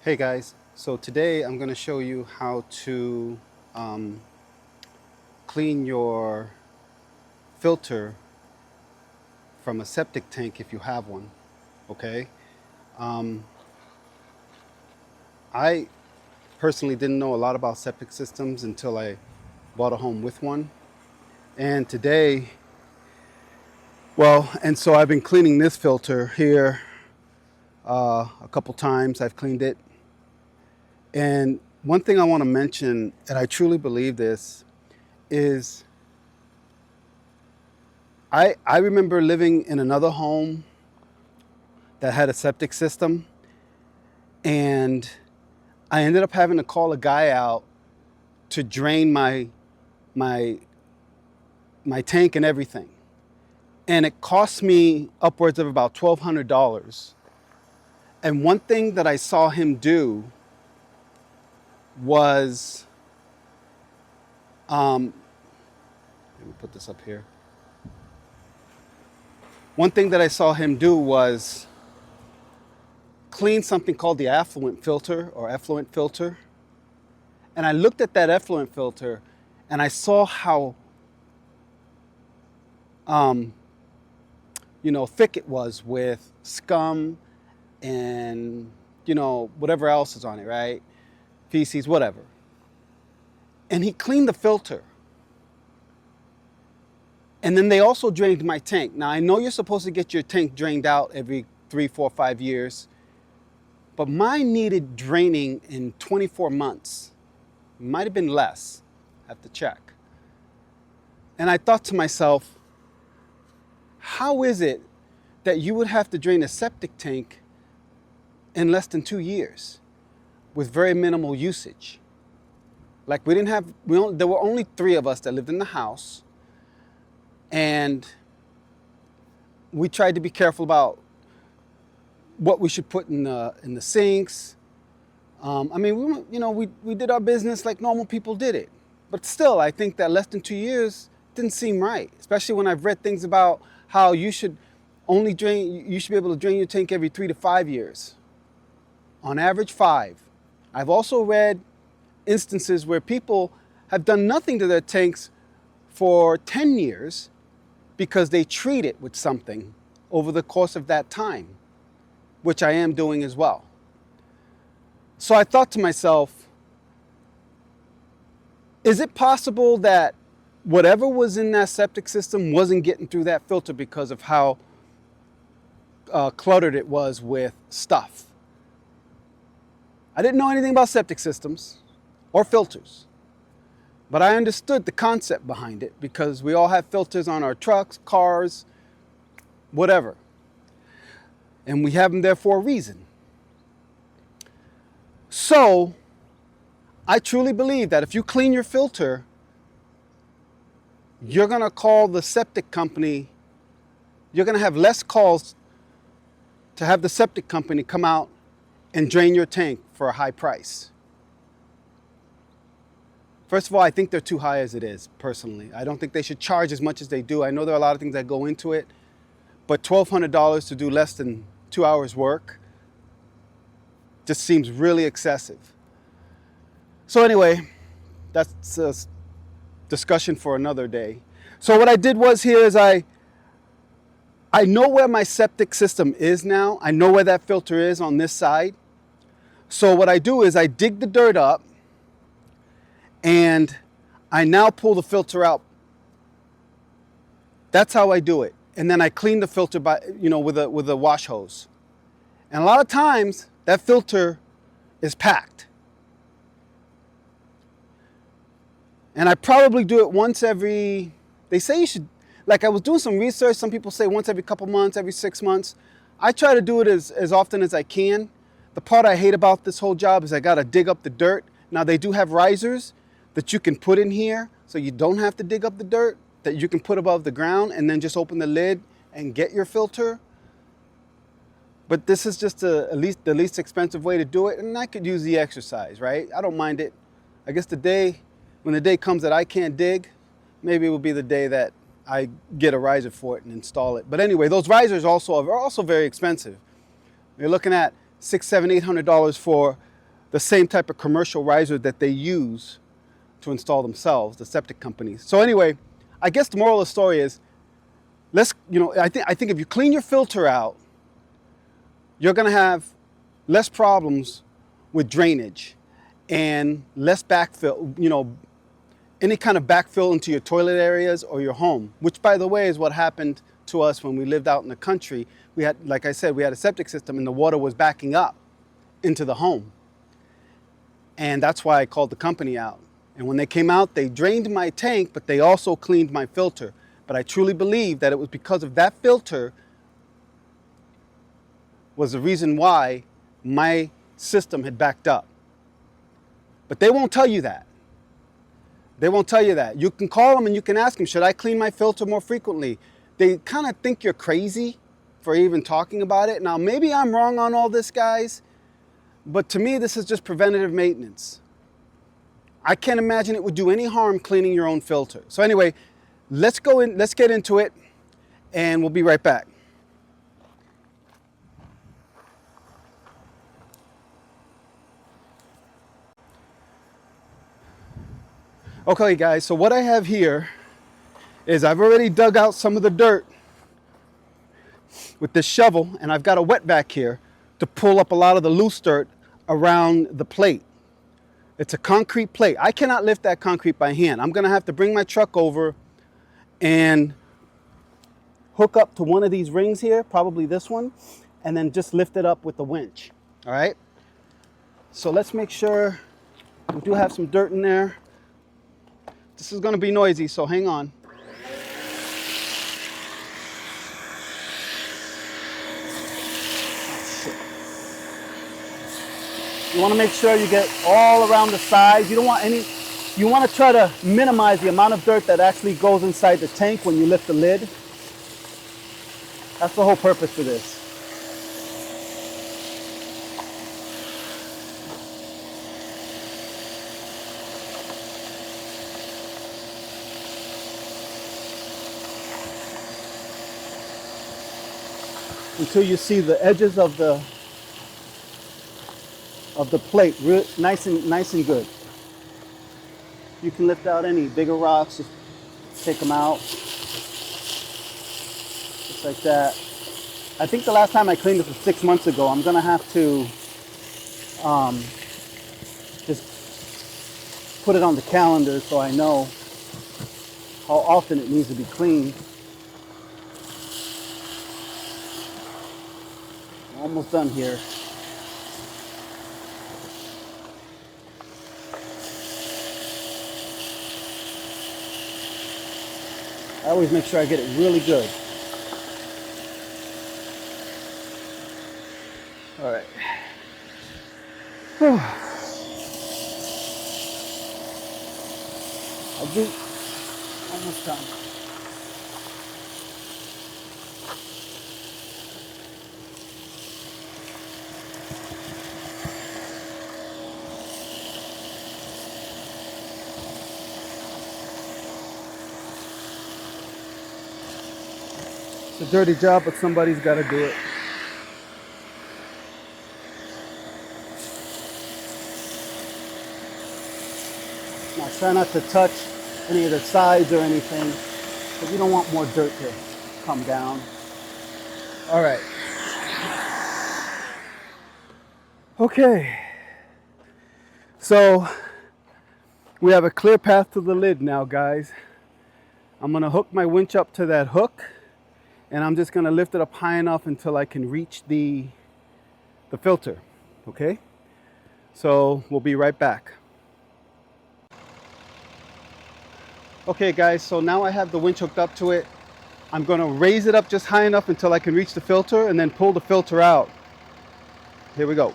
Hey guys, so today I'm going to show you how to um, clean your filter from a septic tank if you have one. Okay, um, I personally didn't know a lot about septic systems until I bought a home with one. And today, and so I've been cleaning this filter here a couple times. I've cleaned it. And one thing I want to mention, and I truly believe this, is I remember living in another home that had a septic system, and I ended up having to call a guy out to drain my my tank and everything. And it cost me upwards of about $1,200. And one thing that I saw him do was, let me put this up here. One thing that I saw him do was clean something called the effluent filter or effluent filter. And I looked at that effluent filter and I saw how thick it was with scum and whatever else is on it, right? Feces, whatever. And he cleaned the filter. And then they also drained my tank. Now I know you're supposed to get your tank drained out every 3, 4, 5 years, but mine needed draining in 24 months. It might have been less. I have to check. And I thought to myself, how is it that you would have to drain a septic tank in less than 2 years with very minimal usage? Like there were only 3 of us that lived in the house, and we tried to be careful about what we should put in the sinks. We did our business like normal people did it, but still, I think that less than 2 years didn't seem right, especially when I've read things about how you should be able to drain your tank every 3 to 5 years. On average, 5. I've also read instances where people have done nothing to their tanks for 10 years because they treat it with something over the course of that time, which I am doing as well. So I thought to myself, is it possible that whatever was in that septic system wasn't getting through that filter because of how cluttered it was with stuff? I didn't know anything about septic systems or filters, but I understood the concept behind it because we all have filters on our trucks, cars, whatever. And we have them there for a reason. So I truly believe that if you clean your filter, you're going to call the septic company, you're going to have less calls to have the septic company come out and drain your tank for a high price. First of all, I think they're too high as it is, personally. I don't think they should charge as much as they do. I know there are a lot of things that go into it, but $1,200 to do less than 2 hours work just seems really excessive. So anyway, that's a discussion for another day. So what I did was here is I know where my septic system is now. I know where that filter is on this side. So what I do is I dig the dirt up and I now pull the filter out. That's how I do it. And then I clean the filter with a wash hose. And a lot of times that filter is packed. And I probably do it once every, they say you should, like I was doing some research, some people say once every couple months, every 6 months. I try to do it as often as I can. The part I hate about this whole job is I gotta dig up the dirt. Now they do have risers that you can put in here so you don't have to dig up the dirt, that you can put above the ground and then just open the lid and get your filter. But this is just the least expensive way to do it, and I could use the exercise, right? I don't mind it. I guess when the day comes that I can't dig, maybe it will be the day that I get a riser for it and install it. But anyway, those risers are also very expensive. You're looking at $600, $700, $800 for the same type of commercial riser that they use to install themselves, the septic companies. So anyway, I guess the moral of the story is, I think if you clean your filter out, you're going to have less problems with drainage and less backfill, any kind of backfill into your toilet areas or your home, which, by the way, is what happened to us when we lived out in the country. We had, like I said, we had a septic system and the water was backing up into the home. And that's why I called the company out. And when they came out, they drained my tank, but they also cleaned my filter. But I truly believe that it was because of that filter was the reason why my system had backed up. But they won't tell you that. They won't tell you that. You can call them and you can ask them, should I clean my filter more frequently? They kind of think you're crazy for even talking about it. Now, maybe I'm wrong on all this, guys, but to me, this is just preventative maintenance. I can't imagine it would do any harm cleaning your own filter. So anyway, let's get into it, and we'll be right back. Okay, guys, so what I have here is I've already dug out some of the dirt with this shovel, and I've got a wet vac here to pull up a lot of the loose dirt around the plate. It's a concrete plate. I cannot lift that concrete by hand. I'm gonna have to bring my truck over and hook up to one of these rings here, probably this one, and then just lift it up with the winch, all right? So let's make sure we do have some dirt in there. This is gonna be noisy, so hang on. You wanna make sure you get all around the sides. You don't want any, you wanna try to minimize the amount of dirt that actually goes inside the tank when you lift the lid. That's the whole purpose for this. Until you see the edges of the plate nice and good. You can lift out any bigger rocks, just take them out, just like that. I think the last time I cleaned this was 6 months ago. I'm gonna have to just put it on the calendar so I know how often it needs to be cleaned. Almost done here. I always make sure I get it really good. All right. Whew. I'll do almost done. It's a dirty job, but somebody's got to do it. Now try not to touch any of the sides or anything, because you don't want more dirt to come down. All right. Okay. So we have a clear path to the lid now, guys. I'm gonna hook my winch up to that hook, and I'm just gonna lift it up high enough until I can reach the filter, okay? So we'll be right back. Okay guys, so now I have the winch hooked up to it. I'm gonna raise it up just high enough until I can reach the filter and then pull the filter out. Here we go.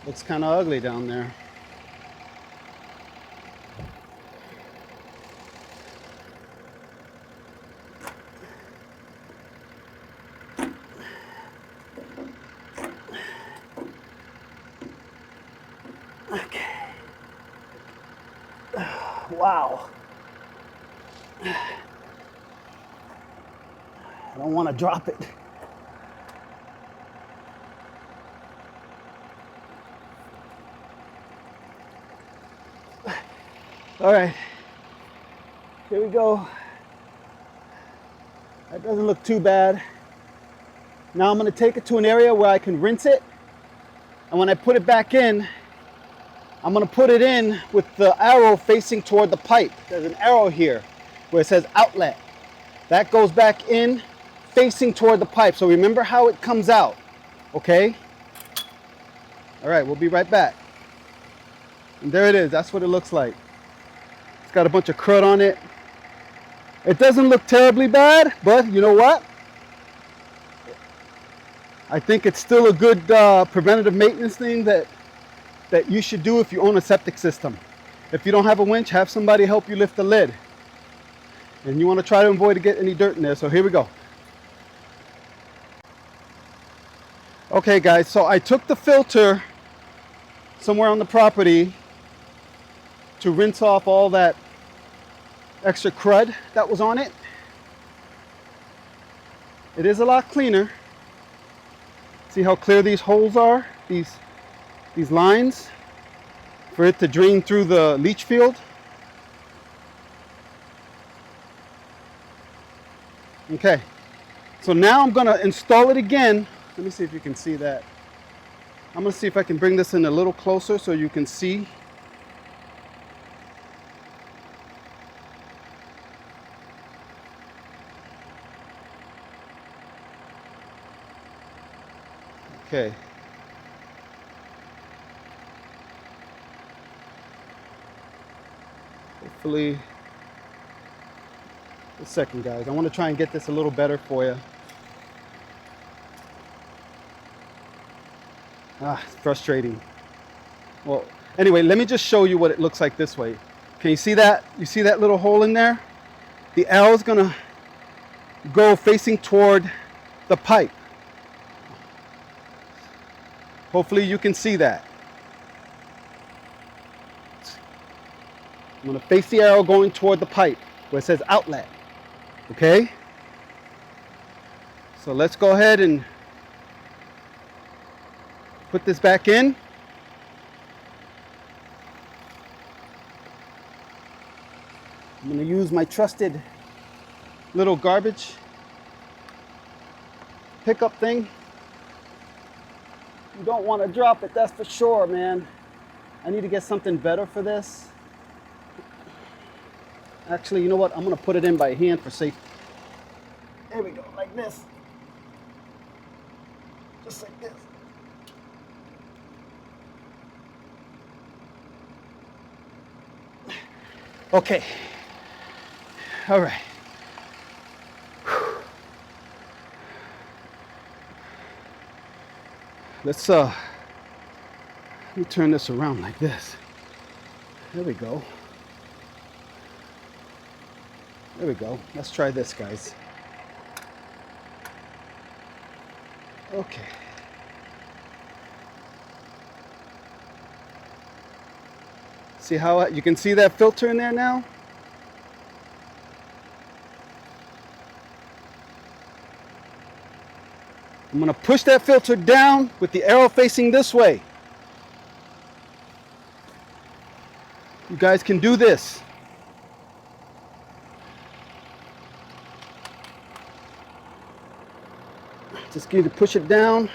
Looks kind of ugly down there. Okay. Wow. I don't want to drop it. All right, here we go. That doesn't look too bad. Now I'm gonna take it to an area where I can rinse it. And when I put it back in, I'm gonna put it in with the arrow facing toward the pipe. There's an arrow here where it says outlet. That goes back in facing toward the pipe. So remember how it comes out, okay? All right, we'll be right back. And there it is, that's what it looks like. It's got a bunch of crud on it. It doesn't look terribly bad, but you know what? I think it's still a good preventative maintenance thing that you should do if you own a septic system. If you don't have a winch, have somebody help you lift the lid. And you want to try to avoid to get any dirt in there, so here we go. Okay guys, so I took the filter somewhere on the property to rinse off all that extra crud that was on it. It is a lot cleaner. See how clear these holes are? These lines for it to drain through the leach field. Okay, so now I'm gonna install it again. Let me see if you can see that. I'm gonna see if I can bring this in a little closer so you can see. Okay. Hopefully, a second guys. I want to try and get this a little better for you. It's frustrating. Well, anyway, let me just show you what it looks like this way. Can you see that? You see that little hole in there? The arrow is gonna go facing toward the pipe. Hopefully you can see that. I'm gonna face the arrow going toward the pipe where it says outlet, okay? So let's go ahead and put this back in. I'm gonna use my trusted little garbage pickup thing. You don't want to drop it, that's for sure, man. I need to get something better for this. Actually, you know what? I'm gonna put it in by hand for safety. There we go, like this. Just like this. Okay. All right. Let's let me turn this around like this. There we go. There we go. Let's try this, guys. Okay. See how you can see that filter in there now? I'm gonna push that filter down with the arrow facing this way. You guys can do this. Just need to push it down.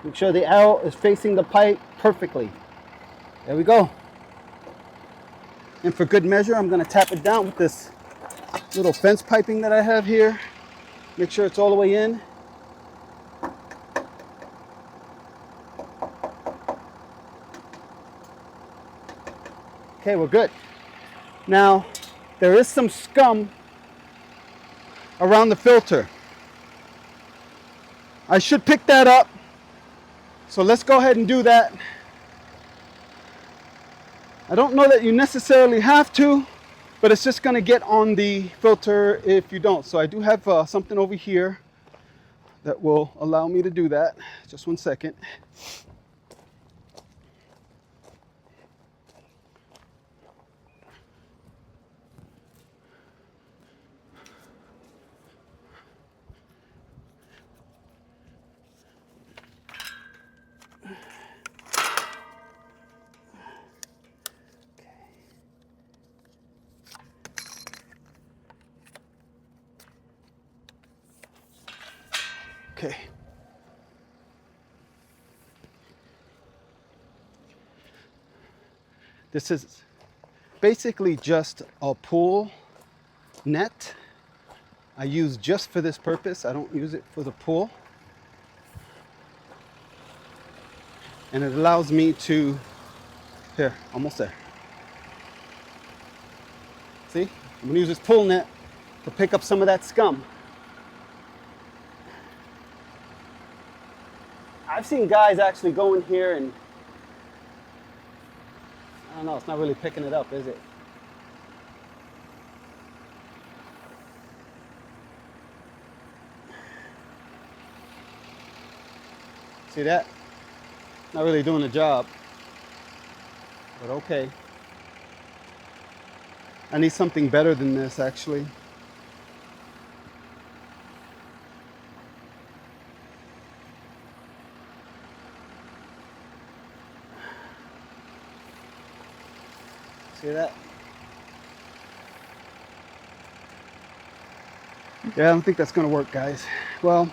Make sure the arrow is facing the pipe perfectly. There we go. And for good measure, I'm going to tap it down with this little fence piping that I have here. Make sure it's all the way in. Okay, we're good. Now, there is some scum around the filter. I should pick that up. So let's go ahead and do that. I don't know that you necessarily have to, but it's just going to get on the filter if you don't. So I do have something over here that will allow me to do that. Just one second. Okay. This is basically just a pool net I use just for this purpose. I don't use it for the pool. And it allows me to, here, almost there. See, I'm gonna use this pool net to pick up some of that scum. I've seen guys actually go in here and, I don't know, it's not really picking it up, is it? See that? Not really doing the job, but okay. I need something better than this, actually. See that? Yeah, I don't think that's gonna work, guys. Well,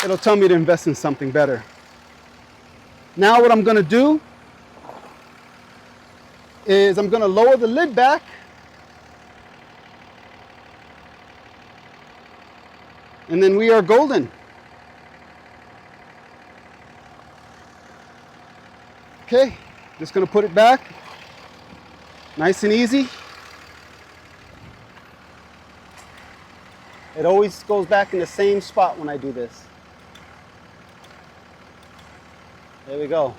it'll tell me to invest in something better. Now what I'm gonna do is I'm gonna lower the lid back and then we are golden. Okay, just gonna put it back, nice and easy. It always goes back in the same spot when I do this. There we go.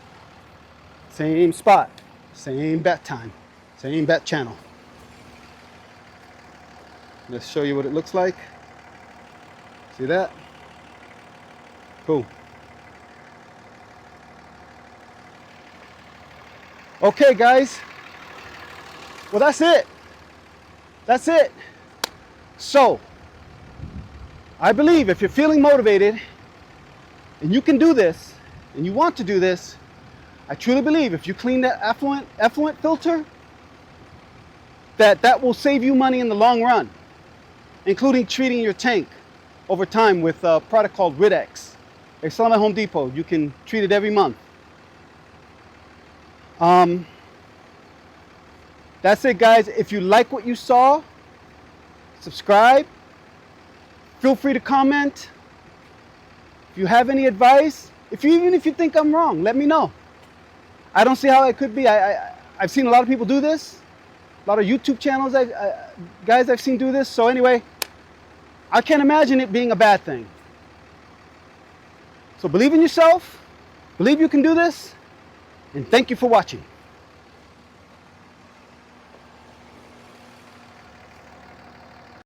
Same spot, same bet time, same bet channel. Let's show you what it looks like. See that? Cool. Okay, guys. Well, that's it. That's it. So, I believe if you're feeling motivated and you can do this and you want to do this, I truly believe if you clean that effluent filter, that will save you money in the long run, including treating your tank over time with a product called Ridex. They sell them at Home Depot. You can treat it every month. That's it, guys. If you like what you saw, subscribe. Feel free to comment. If you have any advice, even if you think I'm wrong, let me know. I don't see how it could be. I've seen a lot of people do this. A lot of YouTube channels, guys I've seen do this. So anyway, I can't imagine it being a bad thing. So believe in yourself. Believe you can do this. And thank you for watching.